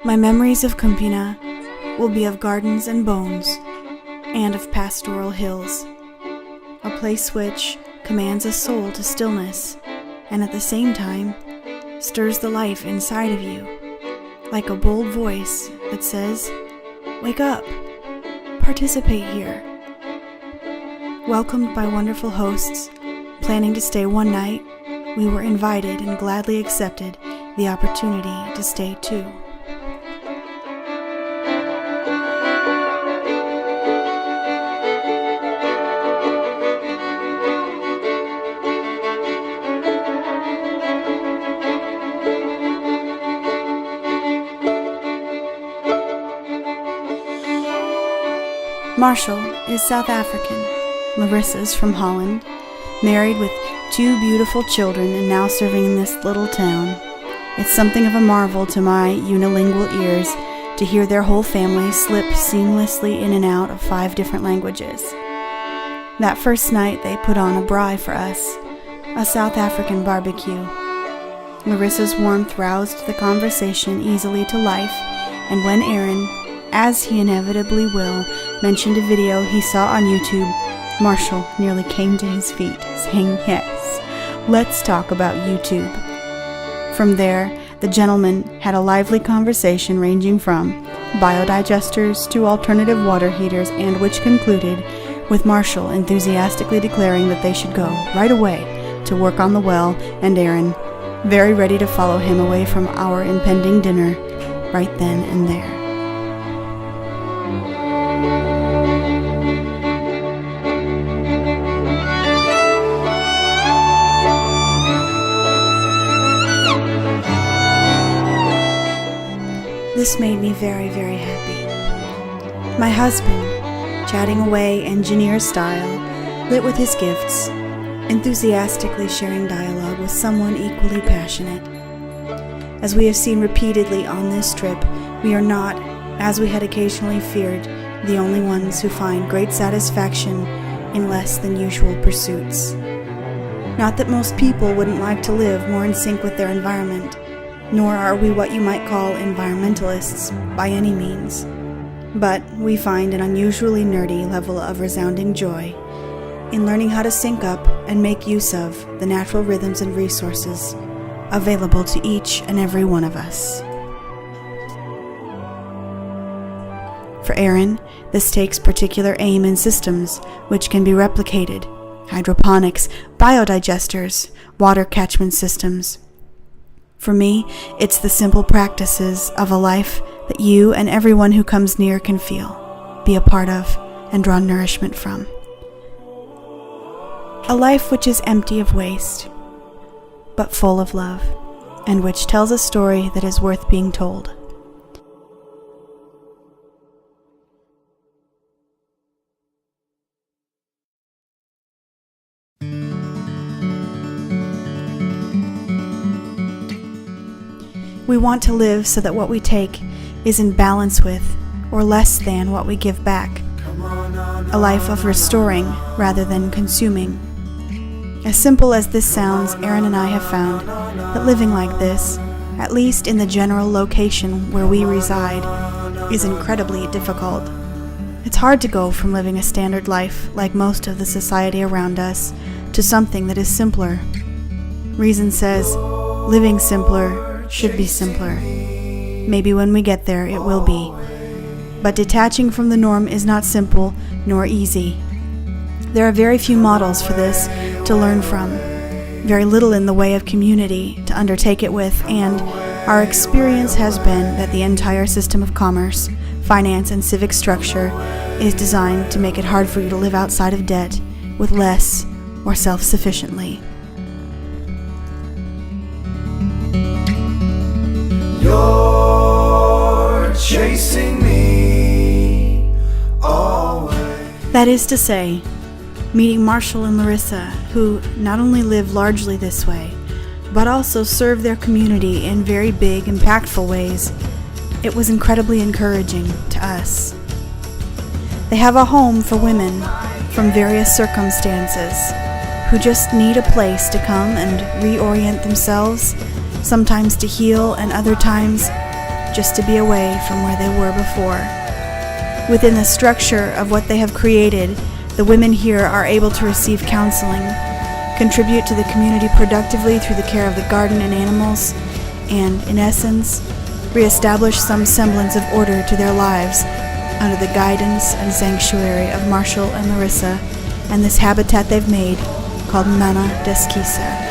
My memories of Campina will be of gardens and bones, and of pastoral hills, a place which commands a soul to stillness, and at the same time stirs the life inside of you, like a bold voice that says, "Wake up, participate here." Welcomed by wonderful hosts, planning to stay one night, we were invited and gladly accepted the opportunity to stay too. Marshall is South African. Larissa's from Holland, married with 2 beautiful children and now serving in this little town. It's something of a marvel to my unilingual ears to hear their whole family slip seamlessly in and out of 5 different languages. That first night they put on a braai for us, a South African barbecue. Larissa's warmth roused the conversation easily to life, and when Aaron, as he inevitably will, mentioned a video he saw on YouTube, Marshall nearly came to his feet, saying, "Yes, let's talk about YouTube." From there, the gentleman had a lively conversation ranging from biodigesters to alternative water heaters, and which concluded with Marshall enthusiastically declaring that they should go right away to work on the well, and Aaron very ready to follow him away from our impending dinner right then and there. This made me very, very happy. My husband, chatting away engineer style, lit with his gifts, enthusiastically sharing dialogue with someone equally passionate. As we have seen repeatedly on this trip, we are not, as we had occasionally feared, the only ones who find great satisfaction in less than usual pursuits. Not that most people wouldn't like to live more in sync with their environment, nor are we what you might call environmentalists by any means. But we find an unusually nerdy level of resounding joy in learning how to sync up and make use of the natural rhythms and resources available to each and every one of us. For Aaron, this takes particular aim in systems which can be replicated: hydroponics, biodigesters, water catchment systems. For me, it's the simple practices of a life that you and everyone who comes near can feel, be a part of, and draw nourishment from. A life which is empty of waste, but full of love, and which tells a story that is worth being told. We want to live so that what we take is in balance with, or less than, what we give back. A life of restoring rather than consuming. As simple as this sounds, Aaron and I have found that living like this, at least in the general location where we reside, is incredibly difficult. It's hard to go from living a standard life like most of the society around us to something that is simpler. Reason says, living simpler should be simpler. Maybe when we get there it will be. But detaching from the norm is not simple nor easy. There are very few models for this to learn from, very little in the way of community to undertake it with, and our experience has been that the entire system of commerce, finance, and civic structure is designed to make it hard for you to live outside of debt with less or self-sufficiently. You're chasing me away. That is to say, meeting Marshall and Larissa, who not only live largely this way, but also serve their community in very big, impactful ways, it was incredibly encouraging to us. They have a home for women from various circumstances who just need a place to come and reorient themselves, sometimes to heal and other times just to be away from where they were before. Within the structure of what they have created, the women here are able to receive counseling, contribute to the community productively through the care of the garden and animals, and, in essence, reestablish some semblance of order to their lives under the guidance and sanctuary of Marshall and Larissa and this habitat they've made called Mana Desquisa.